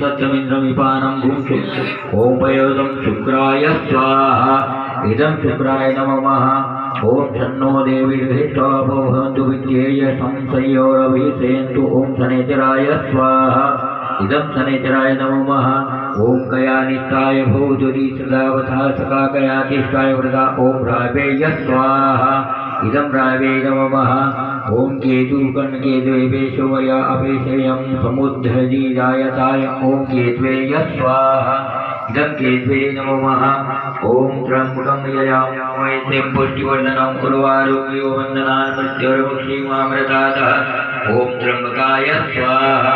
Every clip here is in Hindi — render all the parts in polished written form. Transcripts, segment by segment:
सत्यमिन्द्रमिपानं भुङ्क्षु ॐ पयोदं शुक्राय स्वाहा इदं शुक्राय नमः ॐ शन्नो देवीर्भिष्टो भवन्तु विद्येय संशयोरभिषेन्तु ॐ शनेचराय स्वाहा इदं शनेचराय नमः ॐ कयानिष्ठाय भूतुरी सदावथा सकाकयातिष्ठाय वृदा ॐ रावेय स्वाहा इदं रावे नमः ॐ केतुकर्णकेतवे शोभया अपेशयं समुद्धजीरायताय ॐ केतवेय स्वाहा इदं केतवे नमः ॐ त्र्यम्बकं यजामहे पुष्टिवर्धनं उर्वारुकयो वन्दनान् मृत्युर्मुक्षीमामृतात् ॐ त्र्यम्बकाय स्वाहा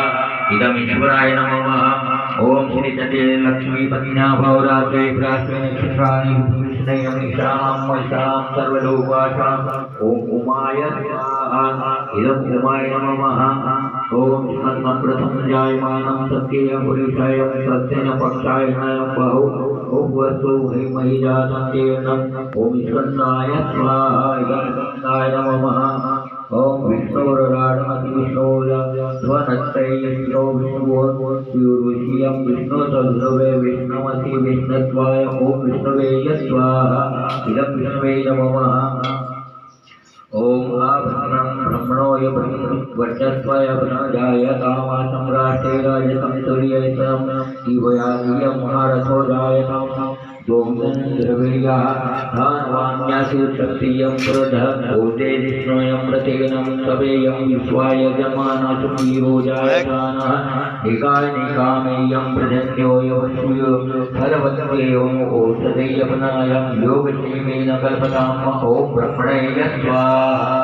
इदं ईश्वराय नमः ॐ श्रीचते लक्ष्मीपतिना भवरात्रे प्रास्वे नक्षत्राणि विष्णयमिषां वैषां सर्वलोकाशां ॐ उमाय स्वाहा इदं उमाय नमः ॐ सन्मप्रथं जायमानं सत्येन पुरुषाय सत्येन पक्षाय बहु वस्तु हिमहि जातं तेन ॐ स्कन्दाय स्वाहा इदं स्कन्दाय नमः ॐ विष्णोराडमति विष्णोरस्वनत्रय्यो विष्णुर्षियं विष्णुतद्रवे विष्णुमति विष्णुत्वाय ॐ विष्णवे स्वाहा इदं विष्णवे नमः ॐ आभ्रमणं ब्रह्मणोय वर्चस्वाय जायतां सम्राटे राजतं सूर्यैतं दिवयादियं महारथो जायतां धनवान्यासिशक्तियं पुरधः भूते विष्णुयं प्रतेनं सवेयं विश्वाय जमानसुवीरो जायतानः निकामेयं प्रजन्यो यवस्यो फलवत्तेवं औषधेयपनायं योगक्षेमेन कल्पतां ॐ ब्रह्मणे स्वाहा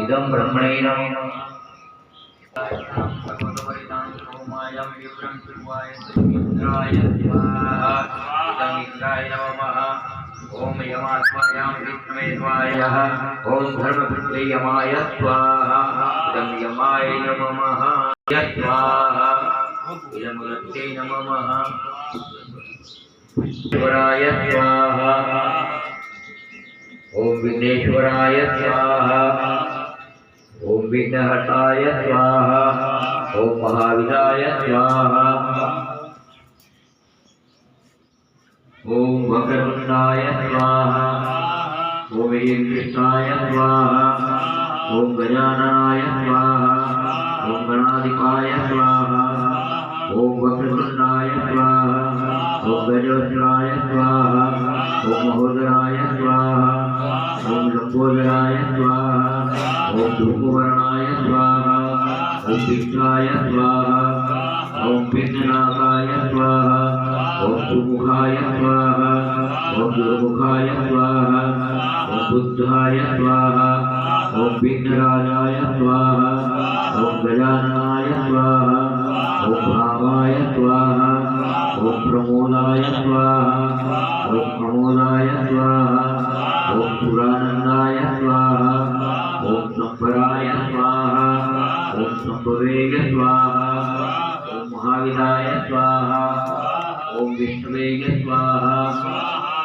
इदं ब्रह्मणे नमः सोमायं विप्रं शिवाय इंद्राय स्वाहा इदं इंद्राय नमः ॐ यमात्मायां विष्णवे स्वाहा ॐ धर्मपुत्रे यमाय स्वाहा इदं यमाय नमः स्वाहा इदं रत्ते नमः ईश्वराय स्वाहा ॐ विघ्नेश्वराय स्वाहा ॐ विघ्नहर्ताय स्वाहा ॐ महावीराय स्वाहा ॐ वक्रतुण्डाय स्वाहा ॐ कृष्णाय स्वाहा ॐ गजाननाय स्वाहा ॐ गणाधिपाय स्वाहा ॐ वक्रतुण्डाय स्वाहा ॐ गजवज्राय स्वाहा ॐ महोदराय स्वाहा ॐ लंबोदराय स्वाहा ॐ धूपवर्णाय स्वाहा ॐ पिष्ठाय स्वाहा ॐ पिण्डनाकाय स्वाहा ॐ सुमुखाय स्वाहा ॐ दुर्मुखाय स्वाहा ॐ बुद्धाय स्वाहा ॐ पिण्डराजाय स्वाहा ॐ गजाननाय स्वाहा ॐ भावाय स्वाहा ॐ प्रमोदाय स्वाहा ॐ प्रमोदाय स्वाहा ॐ पुरानन्दाय स्वाहा ॐ संपराय स्वाहा ॐ संभवे स्वाहा ॐ महावीराय स्वाहा ॐ विष्णवे स्वाहा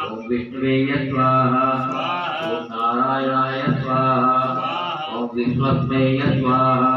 ॐ विष्णवे स्वाहा ॐ नारायणाय स्वाहा ॐ विश्वस्मै स्वाहा